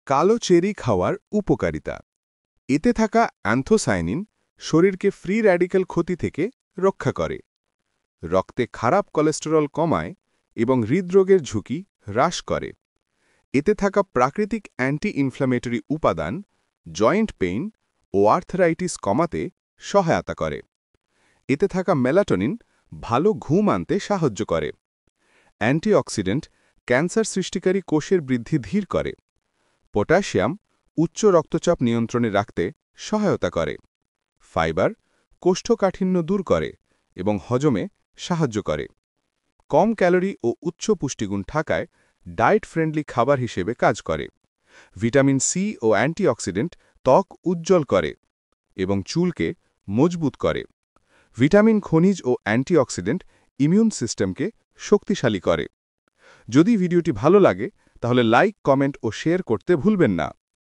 কালো চেরি খাওয়ার উপকারিতা। এতে থাকা অ্যান্থোসায়ানিন শরীরকে ফ্রি র্যাডিক্যাল ক্ষতি থেকে রক্ষা করে, রক্তে খারাপ কোলেস্টেরল কমায় এবং হৃদরোগের ঝুঁকি হ্রাস করে। এতে থাকা প্রাকৃতিক অ্যান্টি ইনফ্ল্যামেটরি উপাদান জয়েন্ট পেইন ও আর্থ্রাইটিস কমাতে সহায়তা করে। এতে থাকা মেলাটোনিন ভালো ঘুম আনতে সাহায্য করে। অ্যান্টিঅক্সিডেন্ট ক্যান্সার সৃষ্টিকারী কোষের বৃদ্ধি ধীর করে। পটাশিয়াম উচ্চ রক্তচাপ নিয়ন্ত্রণে রাখতে সহায়তা করে। ফাইবার কোষ্ঠকাঠিন্য দূর করে এবং হজমে সাহায্য করে। কম ক্যালোরি ও উচ্চ পুষ্টিগুণ থাকায় ডায়েট ফ্রেন্ডলি খাবার হিসেবে কাজ করে। ভিটামিন সি ও অ্যান্টিঅক্সিডেন্ট ত্বক উজ্জ্বল করে এবং চুলকে মজবুত করে। ভিটামিন খনিজ ও অ্যান্টিঅক্সিডেন্ট ইমিউন সিস্টেমকে শক্তিশালী করে। যদি ভিডিওটি ভালো লাগে তাহলে লাইক, কমেন্ট ও শেয়ার করতে ভুলবেন না।